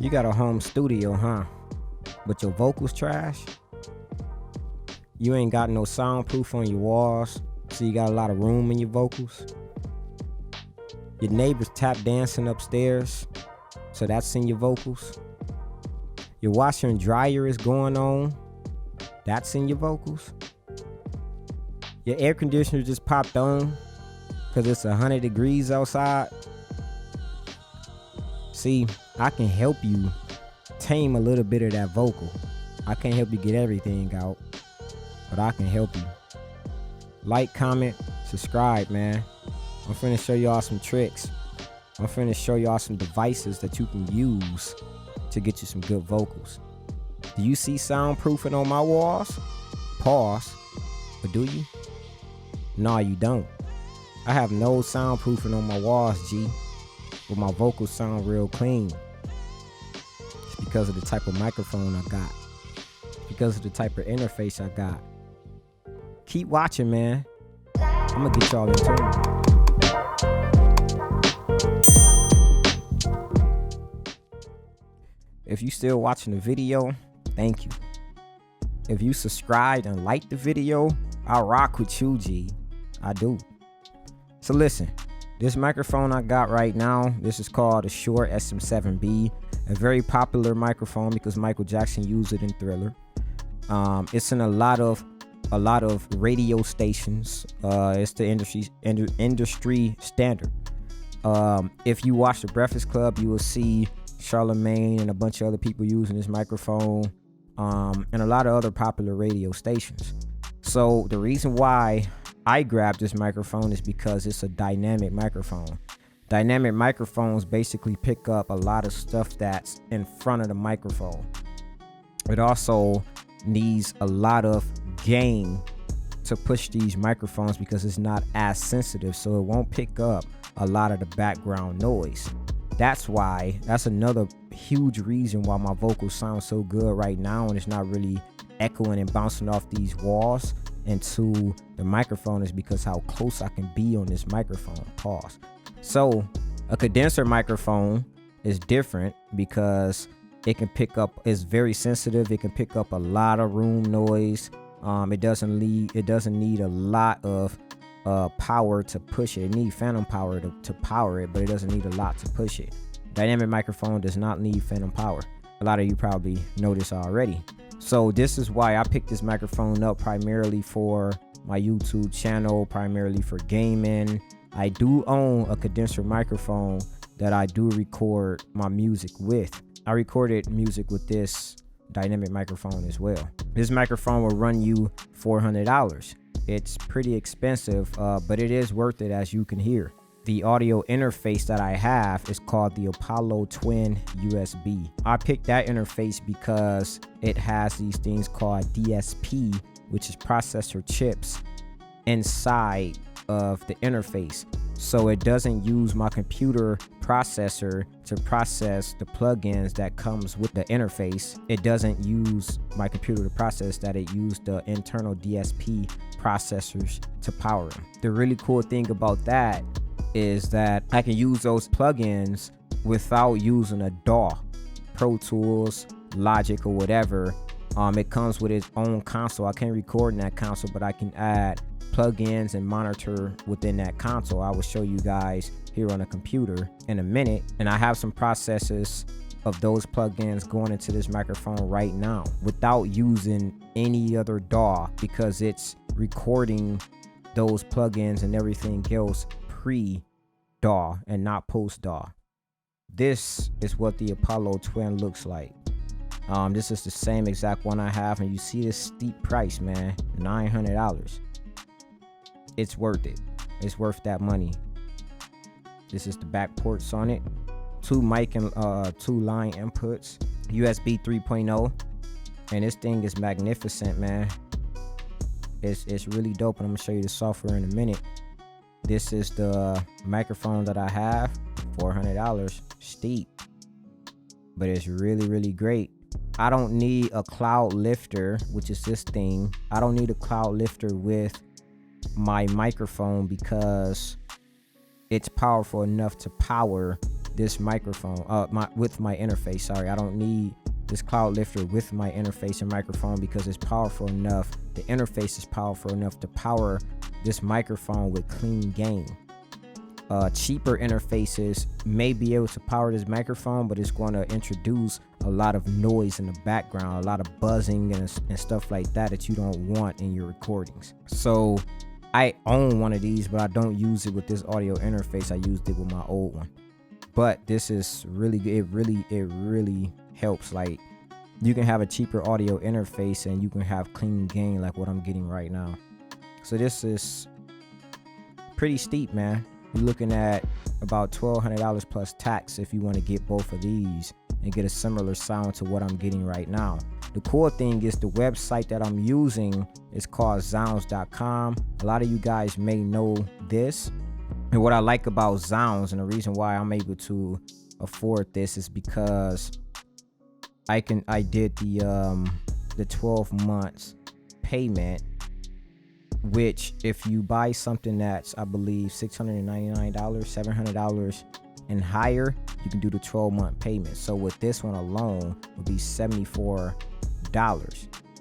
You got a home studio, huh? But your vocals trash? You ain't got no soundproof on your walls, so you got a lot of room in your vocals? Your neighbors tap dancing upstairs, so that's in your vocals? Your washer and dryer is going on, that's in your vocals? Your air conditioner just popped on because it's 100 degrees outside? See, I can help you tame a little bit of that vocal. I can't help you get everything out, but I can help you. Like, comment, subscribe, man. I'm finna show y'all some tricks. I'm finna show y'all some devices that you can use to get you some good vocals. Do you see soundproofing on my walls? Pause. But do you? No, you don't. I have no soundproofing on my walls, G. But my vocals sound real clean. It's because of the type of microphone I got. It's because of the type of interface I got. Keep watching, man. I'm gonna get y'all in tune. If you still watching the video, thank you. If you subscribed and liked the video, I rock with you, G. I do. So listen, this microphone I got right now, this is called a Shure SM7B, a very popular microphone because Michael Jackson used it in Thriller. It's in a lot of radio stations. It's the industry standard. If you watch The Breakfast Club, you will see Charlemagne and a bunch of other people using this microphone, and a lot of other popular radio stations. So the reason why I grabbed this microphone is because it's a dynamic microphone. Dynamic microphones basically pick up a lot of stuff that's in front of the microphone. It also needs a lot of gain to push these microphones because it's not as sensitive, so it won't pick up a lot of the background noise. That's another huge reason why my vocals sound so good right now, and it's not really echoing and bouncing off these walls into the microphone, is because how close I can be on this microphone. Pause. So a condenser microphone is different because it can pick up, it's very sensitive. It can pick up a lot of room noise. It doesn't need a lot of power to push it. It needs phantom power to power it, but it doesn't need a lot to push it. Dynamic microphone does not need phantom power. A lot of you probably know this already. So this is why I picked this microphone up, primarily for my YouTube channel, primarily for gaming. I do own a condenser microphone that I do record my music with. I recorded music with this dynamic microphone as well. This microphone will run you $400. It's pretty expensive, but it is worth it, as you can hear. The audio interface that I have is called the Apollo Twin USB. I picked that interface because it has these things called DSP, which is processor chips, inside of the interface. So it doesn't use my computer processor to process the plugins that comes with the interface. It doesn't use my computer to process that. It used the internal DSP processors to power them. The really cool thing about that is that I can use those plugins without using a DAW, Pro Tools, Logic, or whatever. It comes with its own console. I can't record in that console, but I can add plugins and monitor within that console. I will show you guys here on a computer in a minute, and I have some processes of those plugins going into this microphone right now without using any other DAW, because it's recording those plugins and everything else pre-DAW and not post-DAW. This is what the Apollo Twin looks like. This is the same exact one I have, and you see this steep price, man, $900. It's worth it. It's worth that money. This is the back ports on it. 2 mic and 2 line inputs. USB 3.0. And this thing is magnificent, man. It's really dope, and I'm gonna show you the software in a minute. This is the microphone that I have. $400. Steep. But it's really, really great. I don't need a cloud lifter, which is this thing. I don't need a cloud lifter with my microphone because it's powerful enough to power this microphone with my interface. Sorry, I don't need this cloud lifter with my interface and microphone because it's powerful enough. The interface is powerful enough to power this microphone with clean gain. Cheaper interfaces may be able to power this microphone, but it's going to introduce a lot of noise in the background, a lot of buzzing and stuff like that you don't want in your recordings. So I own one of these, but I don't use it with this audio interface. I used it with my old one. But this is really good. It really helps. Like, you can have a cheaper audio interface and you can have clean gain like what I'm getting right now. So this is pretty steep, man. You're looking at about $1,200 plus tax if you want to get both of these and get a similar sound to what I'm getting right now. The cool thing is the website that I'm using is called Zounds.com. A lot of you guys may know this. And what I like about Zounds, and the reason why I'm able to afford this, is because I did the 12 months payment, which if you buy something that's, I believe, $699, $700 and higher, you can do the 12-month payment. So with this one alone would be $74.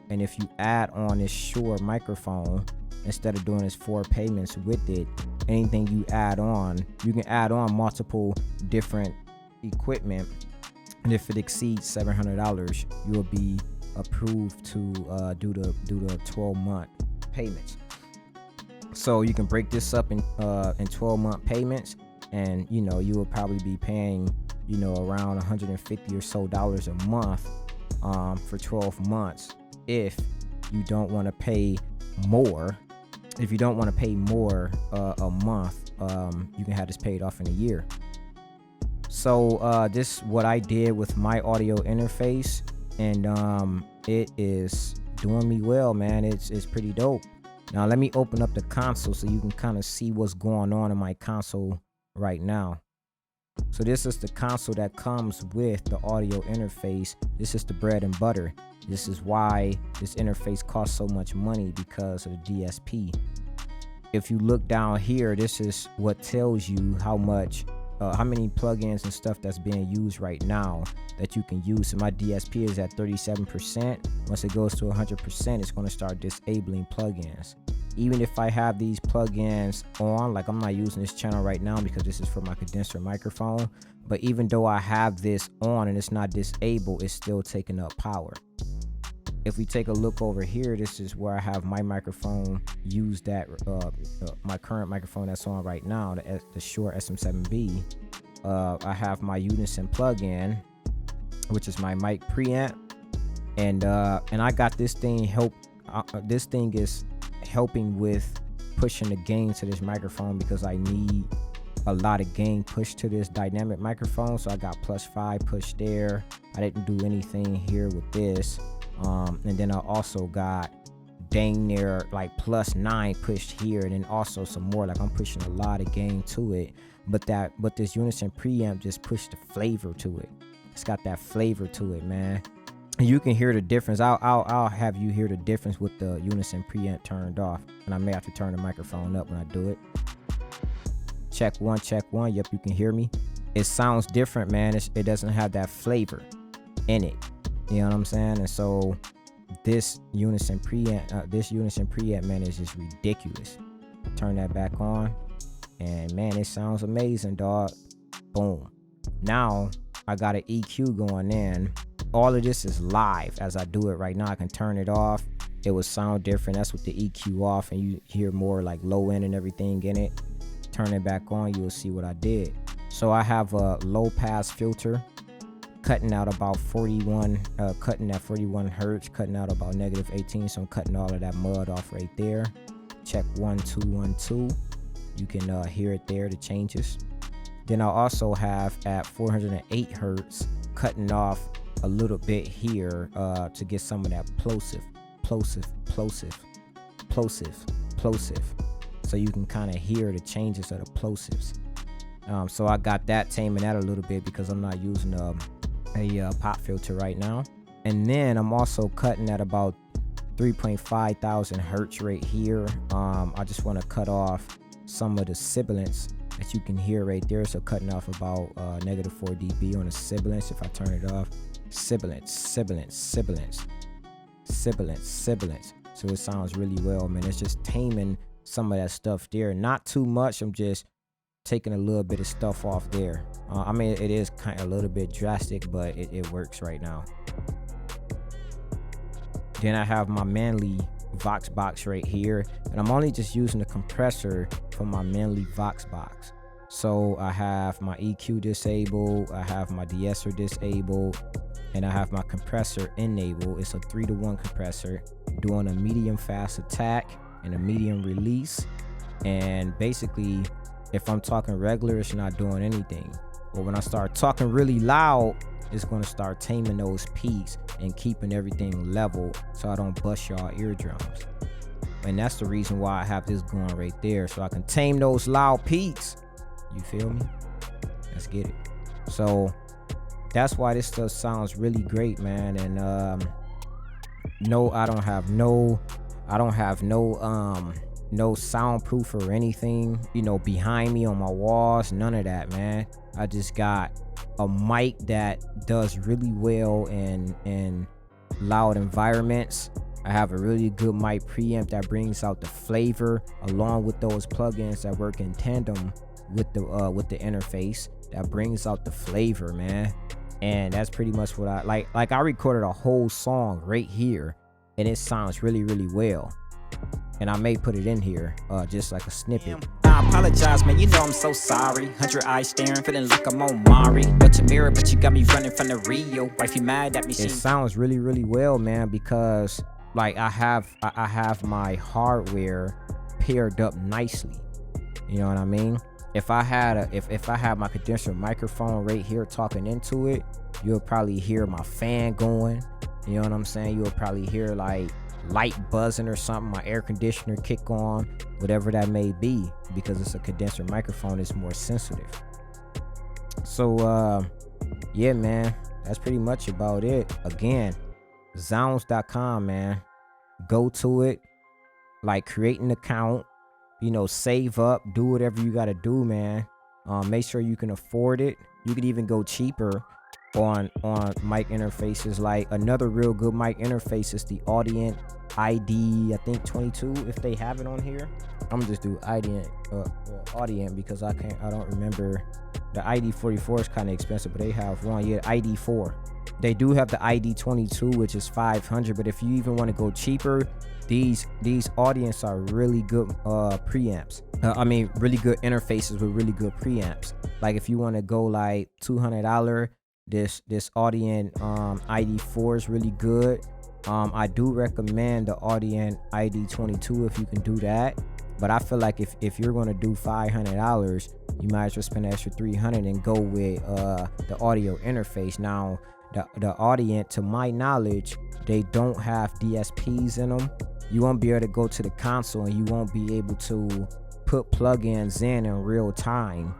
And if you add on this Shure microphone, instead of doing this 4 payments with it, anything you add on, you can add on multiple different equipment, and if it exceeds $700, you will be approved to do the 12-month payments. So you can break this up in 12-month payments, and you will probably be paying around $150 or so a month for 12 months. If you don't want to pay more, a month, you can have this paid off in a year. So this is what I did with my audio interface, and it is doing me well, man. It's pretty dope. Now let me open up the console so you can kind of see what's going on in my console right now. So this is the console that comes with the audio interface. This is the bread and butter. This is why this interface costs so much money, because of the DSP. If you look down here, this is what tells you how many plugins and stuff that's being used right now that you can use. So my DSP is at 37%. Once it goes to 100%, it's going to start disabling plugins. Even if I have these plugins on, like I'm not using this channel right now because this is for my condenser microphone, but even though I have this on and it's not disabled, it's still taking up power. If we take a look over here, this is where I have my microphone used at my current microphone that's on right now, the Shure SM7B. I have my Unison plugin, which is my mic preamp, and I got this thing this thing is helping with pushing the gain to this microphone, because I need a lot of gain pushed to this dynamic microphone. So I got +5 pushed there. I didn't do anything here with this. And then I also got dang near like +9 pushed here, and then also some more, like I'm pushing a lot of gain to it. But this Unison preamp just pushed the flavor to it. It's got that flavor to it, man. And you can hear the difference. I'll have you hear the difference with the Unison preamp turned off, and I may have to turn the microphone up when I do it. Check one, check one. Yep, you can hear me. It sounds different, man. It doesn't have that flavor in it. You know what I'm saying? And so this Unison preamp, man, is just ridiculous. Turn that back on, and man, it sounds amazing, dog. Boom. Now I got an EQ going in. All of this is live as I do it right now. I can turn it off. It will sound different. That's with the EQ off, and you hear more like low end and everything in it. Turn it back on, you will see what I did. So I have a low pass filter cutting out about 41, cutting at 41 hertz, cutting out about -18. So I'm cutting all of that mud off right there. Check 1 2 1 2. You can hear it there, the changes. Then I also have at 408 hertz cutting off a little bit here to get some of that plosive. So you can kind of hear the changes of the plosives. So I got that, taming that a little bit because I'm not using a pop filter right now. And then I'm also cutting at about 3,500 hertz right here. I just want to cut off some of the sibilance that you can hear right there. So cutting off about -4 dB on the sibilance. If I turn it off, sibilance. So it sounds really well, man. It's just taming some of that stuff there. Not too much. I'm just taking a little bit of stuff off there. I mean, it is kind of a little bit drastic, but it works right now. Then I have my Manly Vox box right here, and I'm only just using the compressor for my Manly Vox box. So I have my EQ disabled, I have my de-esser disabled, and I have my compressor enabled. It's a 3-to-1 compressor doing a medium fast attack and a medium release. And basically, if I'm talking regular, it's not doing anything. But when I start talking really loud, it's going to start taming those peaks and keeping everything level so I don't bust y'all eardrums. And that's the reason why I have this going right there, so I can tame those loud peaks. You feel me? Let's get it. So that's why this stuff sounds really great, man. And no, I don't have no soundproof or anything, you know, behind me on my walls, none of that, man. I just got a mic that does really well in loud environments. I have a really good mic preamp that brings out the flavor, along with those plugins that work in tandem with the interface that brings out the flavor, man. And that's pretty much what I like. Like, I recorded a whole song right here, and it sounds really, really well. And I may put it in here, just like a snippet. I apologize, man, you know I'm so sorry. 100 eyes staring, feeling like I'm on Mari. But your mirror, but you got me running from the Rio. Wifey mad at me. It sounds really, really well, man, because like I have my hardware paired up nicely. You know what I mean? If I had if I had my condenser microphone right here talking into it, you'll probably hear my fan going. You know what I'm saying? You'll probably hear like light buzzing or something, my air conditioner kick on, whatever that may be, because it's a condenser microphone. It's more sensitive. So yeah, man, that's pretty much about it. Again, zounds.com, man. Go to it, like, create an account, you know, save up, do whatever you got to do, man. Make sure you can afford it. You could even go cheaper on mic interfaces. Like, another real good mic interface is the Audient ID, I think 22, if they have it on here. I'm gonna just do Audient because I don't remember. The ID44 is kind of expensive, but they have one. Yeah, ID4. They do have the ID22, which is 500, but if you even want to go cheaper, these Audients are really good preamps. I mean, really good interfaces with really good preamps. Like, if you want to go like $200, this Audient ID4 is really good. I do recommend the Audient ID22 if you can do that. But I feel like if you're going to do $500, you might as well spend an extra $300 and go with the audio interface. Now, the Audient, to my knowledge, they don't have DSPs in them. You won't be able to go to the console, and you won't be able to put plugins in real time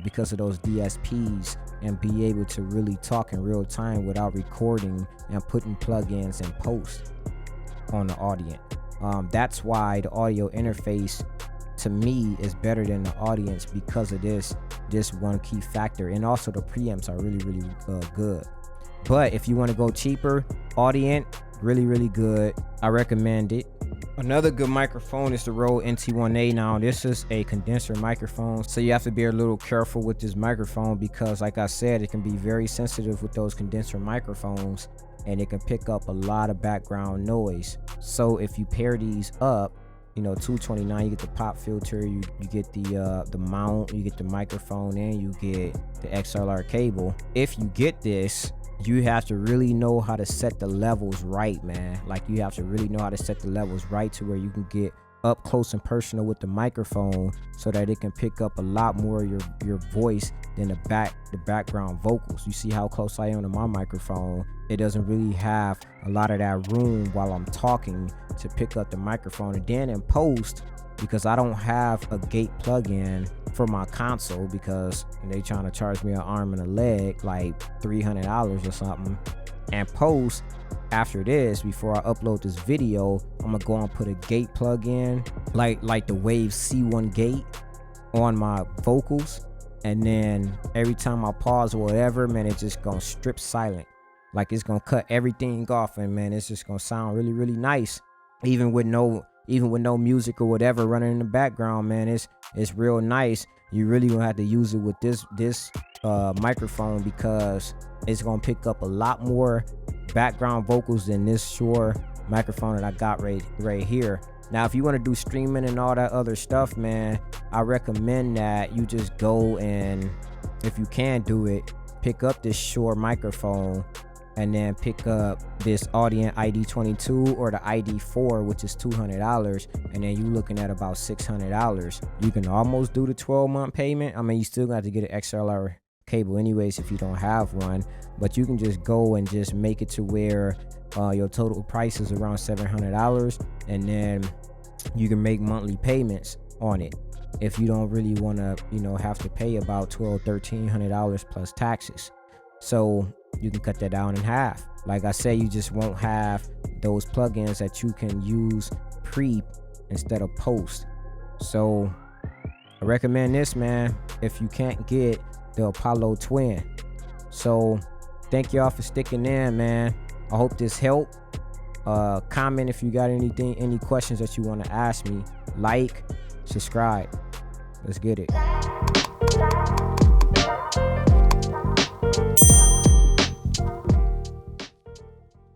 because of those DSPs, and be able to really talk in real time without recording and putting plugins in post on the Audient. That's why the audio interface, to me, is better than the Audience, because of this one key factor. And also the preamps are really, really good. But if you want to go cheaper, Audient, really, really good. I recommend it. Another good microphone is the Rode NT1A. Now, this is a condenser microphone, so you have to be a little careful with this microphone, because like I said, it can be very sensitive with those condenser microphones, and it can pick up a lot of background noise. So if you pair these up, you know, 229, you get the pop filter, you get the mount, you get the microphone, and you get the XLR cable. If you get this, you have to really know how to set the levels right, man. Like, you have to really know how to set the levels right to where you can get up close and personal with the microphone, so that it can pick up a lot more of your voice than the background vocals. You see how close I am to my microphone? It doesn't really have a lot of that room while I'm talking to pick up the microphone. And then in post, because I don't have a gate plugin for my console, because they trying to charge me an arm and a leg like $300 or something. And post, after this, before I upload this video, I'm gonna go and put a gate plugin, like the Wave C1 gate, on my vocals, and then every time I pause or whatever, man, it's just gonna strip silent. Like it's gonna cut everything off, and man, it's just gonna sound really, really nice. Even with no music or whatever running in the background, man, it's real nice. You really gonna have to use it with this microphone, because it's gonna pick up a lot more background vocals than this Shure microphone that I got right here. Now, if you want to do streaming and all that other stuff, man, I recommend that you just go and, if you can do it, pick up this Shure microphone and then pick up this Audient ID22 or the ID4, which is $200, and then you looking at about $600. You can almost do the 12-month payment. I mean, you still got to get an XLR cable anyways if you don't have one, but you can just go and just make it to where your total price is around $700, and then you can make monthly payments on it if you don't really want to, have to pay about $1,200-$1,300 plus taxes. So you can cut that down in half. Like I say, you just won't have those plugins that you can use pre instead of post. So I recommend this, man, if you can't get the Apollo Twin. So thank y'all for sticking in, man. I hope this helped. Comment if you got any questions that you want to ask me. Like, subscribe. Let's get it.